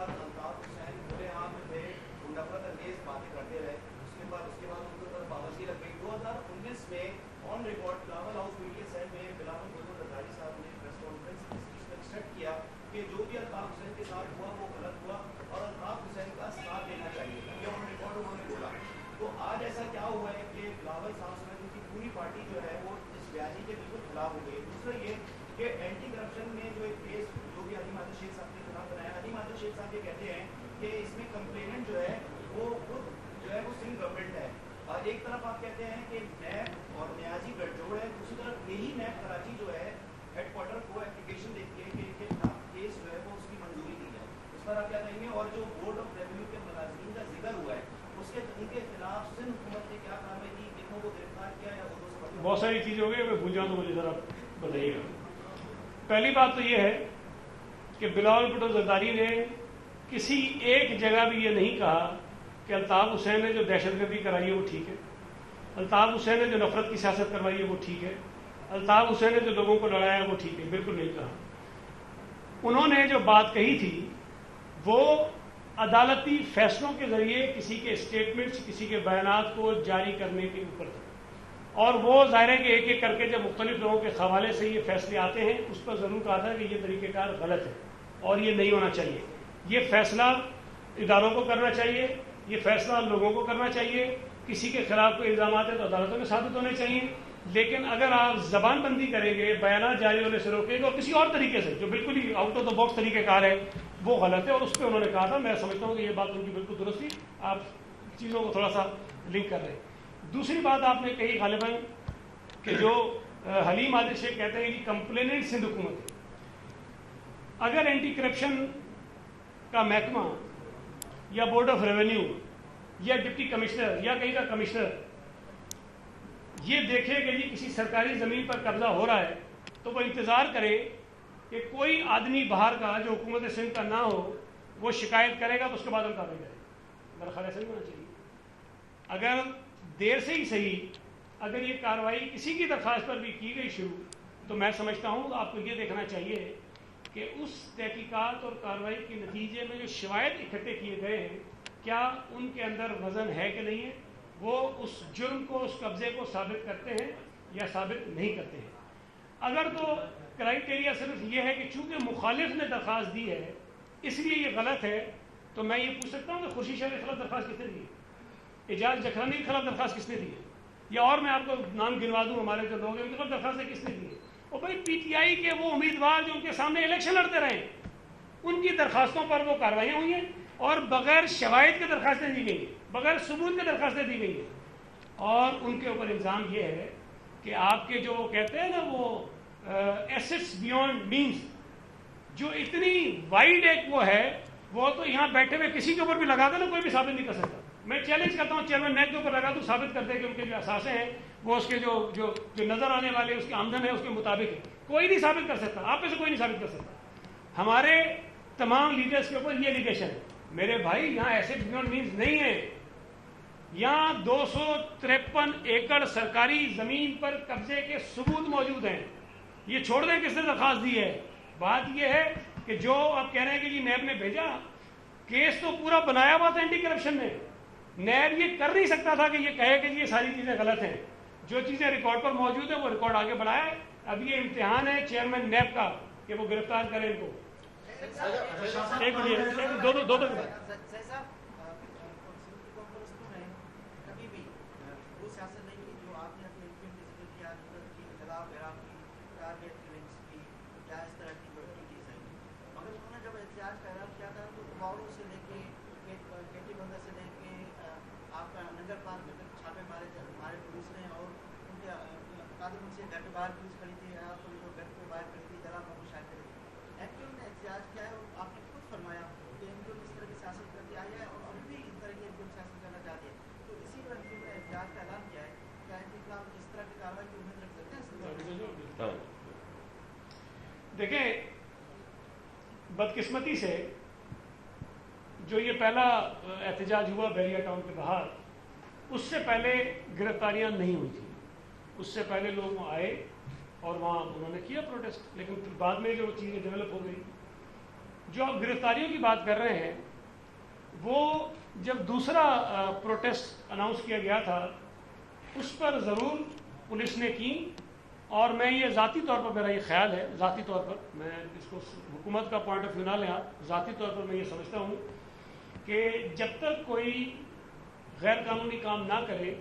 تک الطاف حسین کھلے عام میں تھے، نفرت انگیز باتیں کرتے رہے، اس کے بعد ان کے اوپر پابندی لگ گئی۔ 2019 میں on record Bilawal House media cell میں بلاول بلبل زرداری صاحب نے پریس کانفرنس اس چیز کا ایکسپیکٹ کیا کہ جو بھی الطاف حسین کے ساتھ ہوا وہ غلط ہوا اور الطاف حسین کا ساتھ دینا چاہیے، یہ آن ریکارڈ انہوں نے بولا۔ تو آج ایسا کیا ہوا ہے کہ بلاول صاحب سمیت ان کی پوری پارٹی جو ہے وہ اس بیانی کے بالکل خلاف ہو گئی۔ دوسرا یہ کہ اینٹی کرپشن میں جو ایک کیس جو کہ علیم عادل شیخ صاحب نے خلاف بنایا، علیم عادل شیخ صاحب یہ کہتے ہیں کہ اس میں کمپلیننٹ جو ہے وہ خود جو ہے وہ سندھ گورنمنٹ ہے، اور ایک طرف آپ کہتے ہیں کہ نیب اور نیازی گڑھ جوڑ ہے، دوسری طرف یہی نیب کراچی جو ہے ہیڈ کوارٹر کو اپلیکیشن دیتی ہے کہ ان کے خلاف کیس جو ہے وہ اس کی منظوری دی جائے، اس پر آپ کیا کہیں گے؟ اور جو بورڈ آف ریونیو کے ملازمین کا ذکر ہوا ہے اس کے ان کے خلاف سندھ حکومت نے کیا کارروائی کی، کتنوں کو گرفتار کیا یا
بہت ساری چیزیں ہو گئی، میں بھول جاؤں تو مجھے ذرا بتائیے گا۔ پہلی بات تو یہ ہے کہ بلاول بھٹو زرداری نے کسی ایک جگہ بھی یہ نہیں کہا کہ الطاف حسین نے جو دہشت گردی کرائی ہے وہ ٹھیک ہے، الطاف حسین نے جو نفرت کی سیاست کروائی ہے وہ ٹھیک ہے، الطاف حسین نے جو لوگوں کو لڑایا ہے وہ ٹھیک ہے، بالکل نہیں کہا۔ انہوں نے جو بات کہی تھی وہ عدالتی فیصلوں کے ذریعے کسی کے اسٹیٹمنٹس، کسی کے بیانات کو جاری کرنے کے اوپر تھا، اور وہ ظاہر ہے کہ ایک ایک کر کے جب مختلف لوگوں کے حوالے سے یہ فیصلے آتے ہیں اس پر ضرور کہا تھا کہ یہ طریقہ کار غلط ہے اور یہ نہیں ہونا چاہیے، یہ فیصلہ اداروں کو کرنا چاہیے، یہ فیصلہ لوگوں کو کرنا چاہیے، کسی کے خلاف کوئی الزامات ہیں تو عدالتوں میں ثابت ہونے چاہیے، لیکن اگر آپ زبان بندی کریں گے، بیانات جاری ہونے سے روکیں گے اور کسی اور طریقے سے جو بالکل ہی آؤٹ آف دا باکس طریقہ کار ہے وہ غلط ہے، اور اس پہ انہوں نے کہا تھا۔ میں سمجھتا ہوں کہ یہ بات ان کی بالکل درست تھی، آپ چیزوں کو تھوڑا سا لنک کر رہے ہیں۔ دوسری بات آپ نے کہی غالباً کہ جو حلیم عادل شیخ کہتے ہیں کہ کمپلیننٹ سندھ حکومت ہے۔ اگر اینٹی کرپشن کا محکمہ یا بورڈ آف ریونیو یا ڈپٹی کمشنر یا کہیں کا کمشنر یہ دیکھے کہ جی کسی سرکاری زمین پر قبضہ ہو رہا ہے تو وہ انتظار کرے کہ کوئی آدمی باہر کا جو حکومت سندھ کا نہ ہو وہ شکایت کرے گا تو اس کے بعد ہم کارروائی کریں گے۔ میرا خیال ایسا نہیں ہونا چاہیے۔ اگر دیر سے ہی صحیح اگر یہ کارروائی کسی کی درخواست پر بھی کی گئی شروع تو میں سمجھتا ہوں آپ کو یہ دیکھنا چاہیے کہ اس تحقیقات اور کارروائی کے نتیجے میں جو شواہد اکٹھے کیے گئے ہیں کیا ان کے اندر وزن ہے کہ نہیں ہے، وہ اس جرم کو، اس قبضے کو ثابت کرتے ہیں یا ثابت نہیں کرتے ہیں۔ اگر تو کرائیٹیریا صرف یہ ہے کہ چونکہ مخالف نے درخواست دی ہے اس لیے یہ غلط ہے، تو میں یہ پوچھ سکتا ہوں کہ خورشید شاہ کے خلاف درخواست کس نے دی ہے، اعجاز جکھرانی کے خلاف درخواست کس نے دی ہے، یا اور میں آپ کو نام گنوا دوں ہمارے جو لوگ ہیں ان کے خلاف درخواستیں کس نے دی ہے۔ اور بھائی پی ٹی آئی کے وہ امیدوار جو ان کے سامنے الیکشن لڑتے رہے ان کی درخواستوں پر وہ کارروائیاں ہوئی ہیں اور بغیر شواہد کے درخواستیں دی گئی ہیں، بغیر ثبوت کے درخواستیں دی گئی ہیں، اور ان کے اوپر الزام یہ ہے کہ آپ کے جو وہ کہتے ہیں نا وہ ایسٹس بیونڈ مینس، جو اتنی وائڈ ایک وہ ہے وہ تو یہاں بیٹھے ہوئے کسی کے اوپر بھی لگا دے نا کوئی بھی ثابت نہیں کر سکتا۔ میں چیلنج کرتا ہوں چیئرمین نیب کے اوپر لگا تو ثابت کر دے کہ ان کے جو اثاثے ہیں وہ اس کے جو نظر آنے والے اس کی آمدن ہے اس کے مطابق ہے. کوئی نہیں ثابت کر سکتا, آپ میں سے کوئی نہیں ثابت کر سکتا. ہمارے تمام لیڈرز کے اوپر یہ ایلیگیشن ہے. میرے بھائی یہاں ایسے بیونڈ مینز نہیں ہے. یہاں 253 ایکڑ سرکاری زمین پر قبضے کے ثبوت موجود ہیں. یہ چھوڑ دیں کس نے درخواست دی ہے. بات یہ ہے کہ جو آپ کہہ رہے ہیں کہ جی نیب نے بھیجا, کیس تو پورا بنایا ہوا تھا اینٹی کرپشن نے. نیب یہ کر نہیں سکتا تھا کہ یہ کہے کہ یہ ساری چیزیں غلط ہیں. جو چیزیں ریکارڈ پر موجود ہیں وہ ریکارڈ آگے بڑھایا ہے. اب یہ امتحان ہے چیئرمین نیب کا کہ وہ گرفتار کریں ان کو. ایک منٹ, دو دیکھیں, بدقسمتی سے جو یہ پہلا احتجاج ہوا بحریہ ٹاؤن کے باہر, اس سے پہلے گرفتاریاں نہیں ہوئی تھیں. اس سے پہلے لوگ وہاں آئے اور وہاں انہوں نے کیا پروٹیسٹ, لیکن پھر بعد میں جو چیزیں ڈیولپ ہو گئی. جو آپ گرفتاریوں کی بات کر رہے ہیں وہ جب دوسرا پروٹیسٹ اناؤنس کیا گیا تھا اس پر ضرور پولیس نے کی, اور میں یہ ذاتی طور پر, میرا یہ خیال ہے ذاتی طور پر, میں اس کو حکومت کا پوائنٹ آف ویو نہ لیں, ذاتی طور پر میں یہ سمجھتا ہوں کہ جب تک کوئی غیر قانونی کام نہ کرے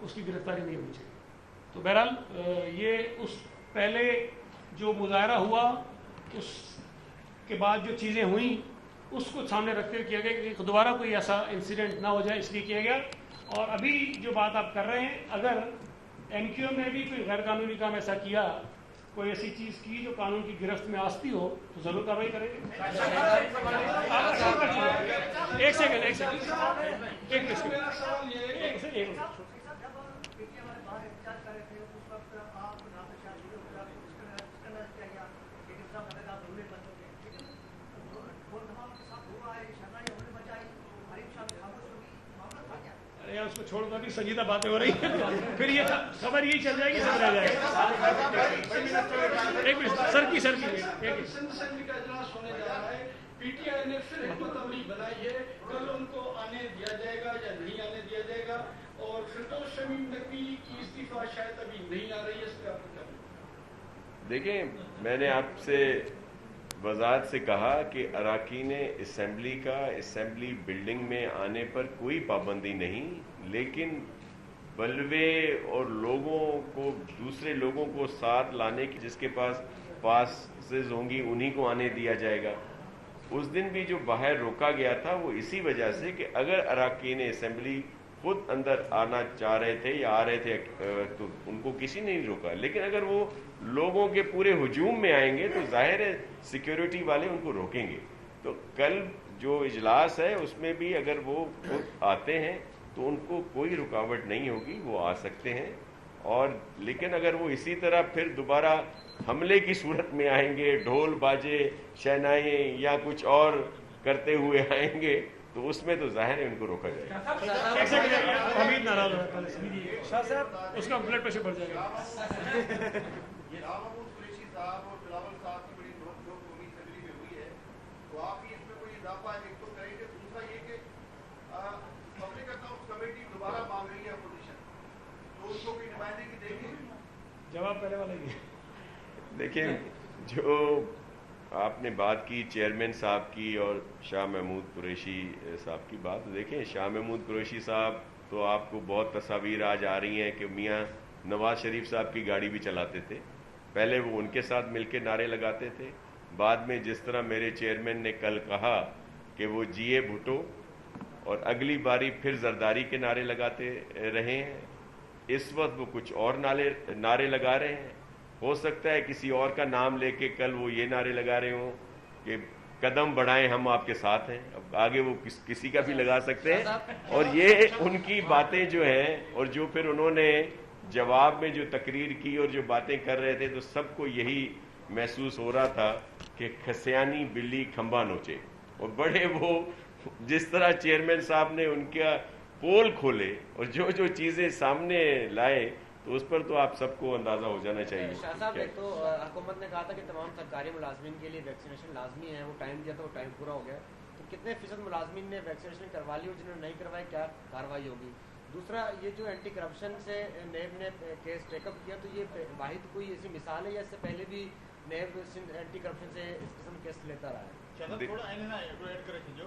اس کی گرفتاری نہیں ہونی چاہیے. تو بہرحال یہ اس پہلے جو مظاہرہ ہوا اس کے بعد جو چیزیں ہوئیں اس کو سامنے رکھتے ہوئے کیا گیا کہ دوبارہ کوئی ایسا انسیڈنٹ نہ ہو جائے, اس لیے کیا گیا. اور ابھی جو بات آپ کر رہے ہیں, اگر ایم کیو ایم نے بھی کوئی غیر قانونی کام ایسا کیا, کوئی ایسی چیز کی جو قانون کی گرفت میں آستی ہو, تو ضرور کارروائی کریں گے. ایک سیکنڈ اس کو چھوڑ کر سنجیدہ باتیں ہو رہی ہیں, پھر یہ خبر یہی چل جائے گی, سب رہ جائے گا. ایک منٹ سر کی
کا اجلاس ہونے جا رہا ہے. پی ٹی آئی نے پھر ایک تمریح بنائی ہے, کل ان کو آنے دیا جائے گا یا نہیں آنے دیا جائے گا, اور فردوس شمیم نقوی کی استعفیٰ شاید ابھی نہیں آ رہی ہے. اس پہ آپ کو
دیکھیں, میں نے آپ سے وضاحت سے کہا کہ اراکین اسمبلی کا اسمبلی بلڈنگ میں آنے پر کوئی پابندی نہیں, لیکن بلوے اور لوگوں کو, دوسرے لوگوں کو ساتھ لانے کی, جس کے پاس پاسز ہوں گی انہی کو آنے دیا جائے گا. اس دن بھی جو باہر روکا گیا تھا وہ اسی وجہ سے کہ اگر اراکین اسمبلی خود اندر آنا چاہ رہے تھے یا آ رہے تھے تو ان کو کسی نے نہیں روکا, لیکن اگر وہ لوگوں کے پورے ہجوم میں آئیں گے تو ظاہر ہے سیکیورٹی والے ان کو روکیں گے. تو کل جو اجلاس ہے اس میں بھی اگر وہ خود آتے ہیں تو ان کو کوئی رکاوٹ نہیں ہوگی, وہ آ سکتے ہیں. اور لیکن اگر وہ اسی طرح پھر دوبارہ حملے کی صورت میں آئیں گے, ڈھول باجے شہنائیں یا کچھ اور کرتے ہوئے آئیں گے, تو اس میں تو ظاہر ہے ان کو روکا جائے گا.
حمید ناراض شاہ صاحب, اس کا بلڈ پریشر بڑھ جائے گا.
قریشی صاحب اور بلاول صاحب کی بڑی نوک جھوک قومی اسمبلی میں ہوئی ہے, تو آپ اس میں کوئی اضافہ ایک تو کریں گے. دوسرا یہ کہ پبلک اکاؤنٹس کمیٹی دوبارہ مانگ رہی ہے اپوزیشن, تو اس کو کوئی نمائندگی دیں گے؟
جواب پہلے والا ہی.
دیکھیں, جو آپ نے بات کی چیئرمین صاحب کی اور شاہ محمود قریشی صاحب کی بات, دیکھیں شاہ محمود قریشی صاحب تو آپ کو بہت تصاویر آج آ رہی ہیں کہ میاں نواز شریف صاحب کی گاڑی بھی چلاتے تھے. پہلے وہ ان کے ساتھ مل کے نعرے لگاتے تھے, بعد میں جس طرح میرے چیئرمین نے کل کہا کہ وہ جیے بھٹو, اور اگلی باری پھر زرداری کے نعرے لگاتے رہے ہیں. اس وقت وہ کچھ اور نعرے لگا رہے ہیں. ہو سکتا ہے کسی اور کا نام لے کے کل وہ یہ نعرے لگا رہے ہوں کہ قدم بڑھائیں ہم آپ کے ساتھ ہیں. اب آگے وہ کسی کا بھی لگا سکتے ہیں. اور یہ ان کی باتیں جو ہیں اور جو پھر انہوں نے جواب میں جو تقریر کی اور جو باتیں کر رہے تھے تو سب کو یہی محسوس ہو رہا تھا کہ کھسیانی بلی کھمبا نوچے. اور بڑے وہ جس طرح چیئرمین صاحب نے ان کا پول کھولے اور جو چیزیں سامنے لائے تو اس پر تو آپ سب کو اندازہ ہو جانا چاہیے.
شاہ صاحب ایک تو حکومت نے کہا تھا کہ تمام سرکاری ملازمین کے لیے ویکسینیشن لازمی ہے, وہ ٹائم دیا تھا, وہ ٹائم پورا ہو گیا. تو کتنے فیصد ملازمین نے ویکسینیشن کروا لی اور جنہوں نے نہیں کروائی کیا کارروائی ہوگی؟ دوسرا یہ جو اینٹی کرپشن سے نیب نے کیس ٹیک اپ کیا تو یہ واحد کوئی ایسی مثال ہے یا اس سے پہلے بھی نیب اینٹی کرپشن سے اس قسم کیس لیتا رہا ہے؟
تھوڑا ایڈ کرے جو